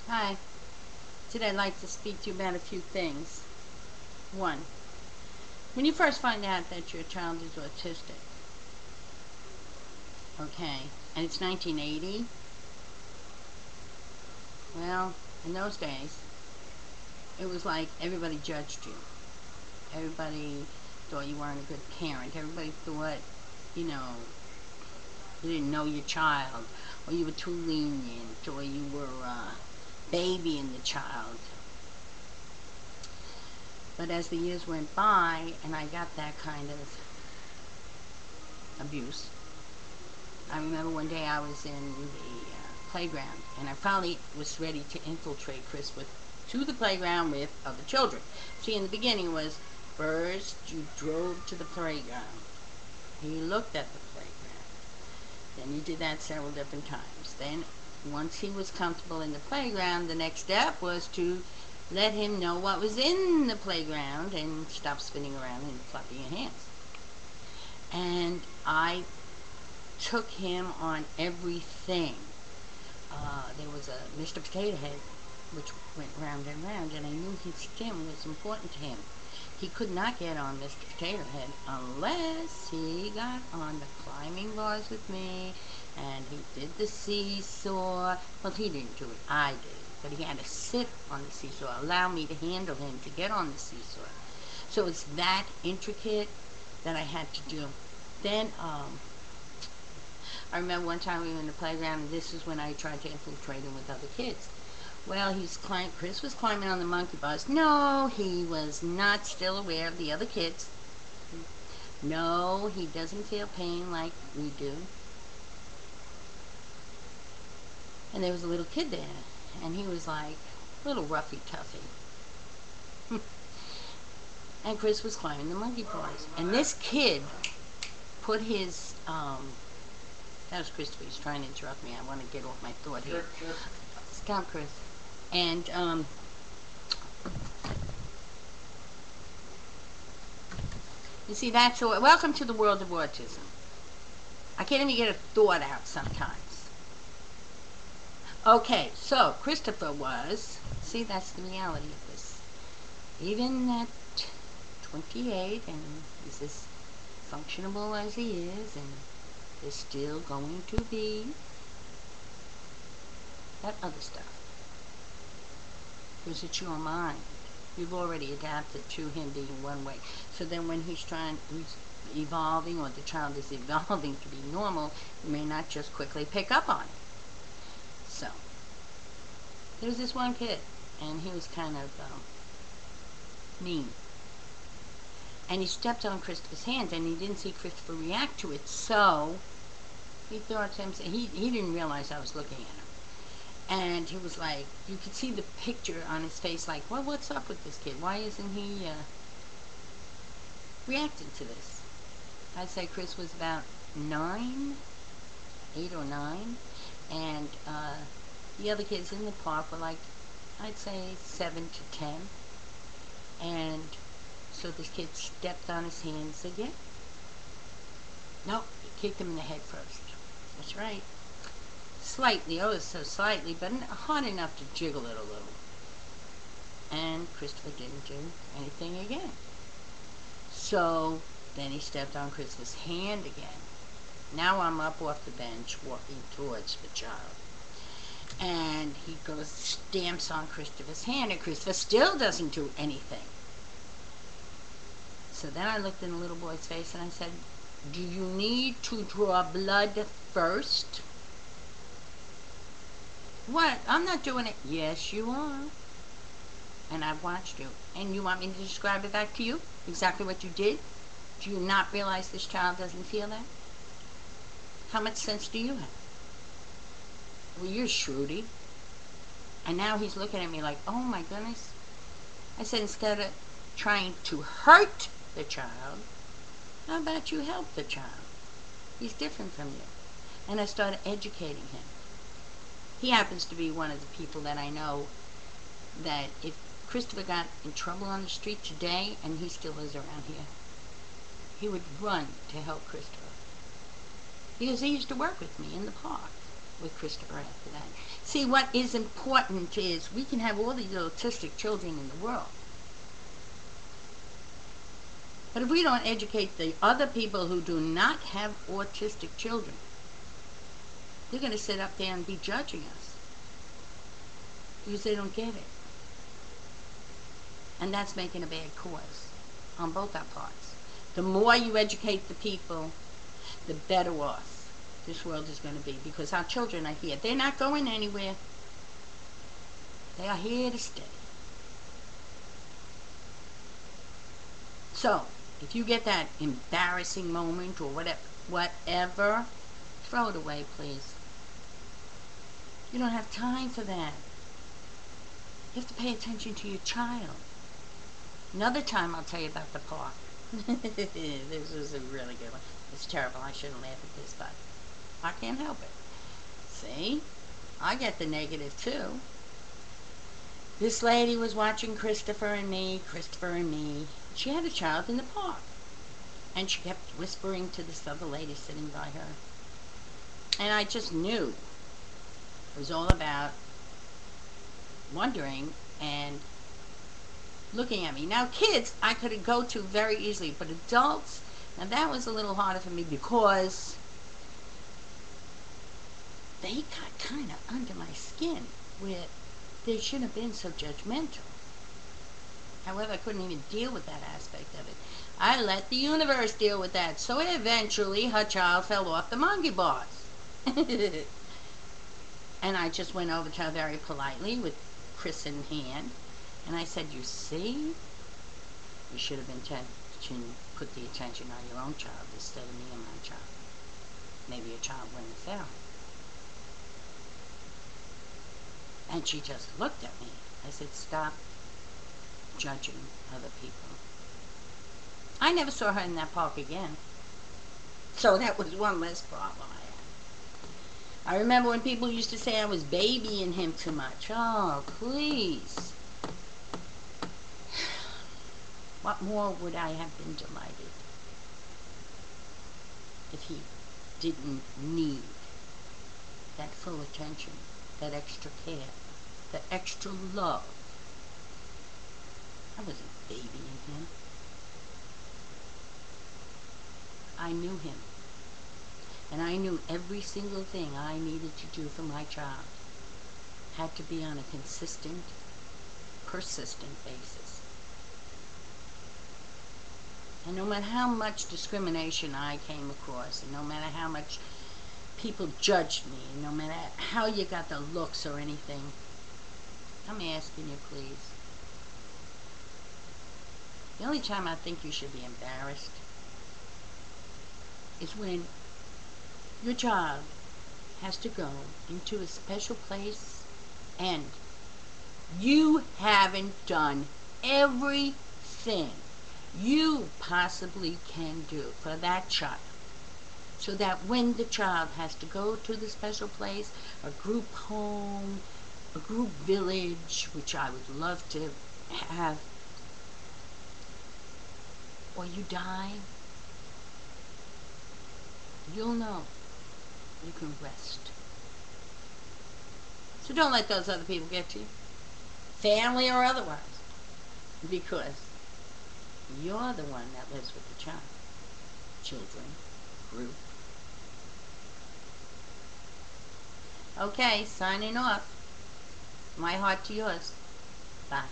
Hi. Today I'd like to speak to you about a few things. One, when you first find out that your child is autistic, okay, and it's 1980, well, in those days, it was like everybody judged you. Everybody thought you weren't a good parent. Everybody thought, you know, you didn't know your child, or you were too lenient, or you were babying the child. But as the years went by, and I got that kind of abuse, I remember one day I was in the playground, and I finally was ready to infiltrate Chris to the playground with other children. See, in the beginning was, first you drove to the playground. He looked at the playground. Then you did that several different times. Then, once he was comfortable in the playground, the next step was to let him know what was in the playground and stop spinning around and flapping your hands. And I took him on everything. There was a Mr. Potato Head which went round and round, and I knew his skin was important to him. He could not get on Mr. Potato Head unless he got on the climbing bars with me, and he did the seesaw. Well, he didn't do it, I did. But he had to sit on the seesaw, allow me to handle him to get on the seesaw. So it's that intricate that I had to do. Then, I remember one time we were in the playground, and this is when I tried to infiltrate him with other kids. Well, Chris was climbing on the monkey bars. No, he was not still aware of the other kids. No, he doesn't feel pain like we do. And there was a little kid there, and he was like a little roughy toughy. And Chris was climbing the monkey bars. And this kid put his, that was Christopher, he's trying to interrupt me. I want to get off my thought here. Sure. Stop, Chris. And, you see, that's all. Welcome to the world of autism. I can't even get a thought out sometimes. Okay, so Christopher was, see, that's the reality of this. Even at 28, and he's as functionable as he is, and there's still going to be that other stuff. Because it's your mind. You've already adapted to him being one way. So then when he's evolving, or the child is evolving to be normal, you may not just quickly pick up on it. So, there was this one kid, and he was kind of mean. And he stepped on Christopher's hands, and he didn't see Christopher react to it, so he thought to himself, he didn't realize I was looking at him. And he was like, you could see the picture on his face, like, well, what's up with this kid? Why isn't he reacting to this? I'd say Chris was about 8 or 9, and the other kids in the park were like, I'd say 7 to 10. And so this kid stepped on his hand and said, yeah. No, he kicked him in the head first. That's right. Slightly, oh, so slightly, but hard enough to jiggle it a little. And Christopher didn't do anything again. So then he stepped on Christopher's hand again. Now I'm up off the bench walking towards the child. And he goes, stamps on Christopher's hand, and Christopher still doesn't do anything. So then I looked in the little boy's face and I said, do you need to draw blood first? What? I'm not doing it. Yes, you are. And I've watched you. And you want me to describe it back to you? Exactly what you did? Do you not realize this child doesn't feel that? How much sense do you have? Well, you're shrewdy. And now he's looking at me like, oh my goodness. I said, instead of trying to hurt the child, how about you help the child? He's different from you. And I started educating him. He happens to be one of the people that I know that if Christopher got in trouble on the street today, and he still is around here, he would run to help Christopher. Because he used to work with me in the park. with Christopher after that. See, what is important is we can have all these autistic children in the world, but if we don't educate the other people who do not have autistic children, they're going to sit up there and be judging us because they don't get it. And that's making a bad cause on both our parts. The more you educate the people, the better off this world is going to be, because our children are here. They're not going anywhere. They are here to stay. So, if you get that embarrassing moment or whatever, throw it away, please. You don't have time for that. You have to pay attention to your child. Another time I'll tell you about the park. This was a really good one. It's terrible. I shouldn't laugh at this, but I can't help it. See? I get the negative too. This lady was watching Christopher and me. She had a child in the park. And she kept whispering to this other lady sitting by her. And I just knew it was all about wondering and looking at me. Now, kids, I could go to very easily, but adults, now that was a little harder for me because they got kind of under my skin where they shouldn't have been so judgmental. However, I couldn't even deal with that aspect of it. I let the universe deal with that. So eventually, her child fell off the monkey bars. And I just went over to her very politely with Chris in hand. And I said, you see, you should have put the attention on your own child instead of me and my child. Maybe your child wouldn't have fell. And she just looked at me. I said, stop judging other people. I never saw her in that park again. So that was one less problem I had. I remember when people used to say I was babying him too much. Oh, please. What more would I have been delighted if he didn't need that full attention, that extra care, that extra love? I wasn't babying him. I knew him. And I knew every single thing I needed to do for my child had to be on a consistent, persistent basis. And no matter how much discrimination I came across, and no matter how much people judged me, and no matter how you got the looks or anything, I'm asking you, please. The only time I think you should be embarrassed is when your child has to go into a special place and you haven't done everything you possibly can do for that child, so that when the child has to go to the special place, a group home, a group village, which I would love to have, or you die, you'll know you can rest. So don't let those other people get to you, family or otherwise, because you're the one that lives with the child, children, group. Okay, signing off. My heart to yours. Bye.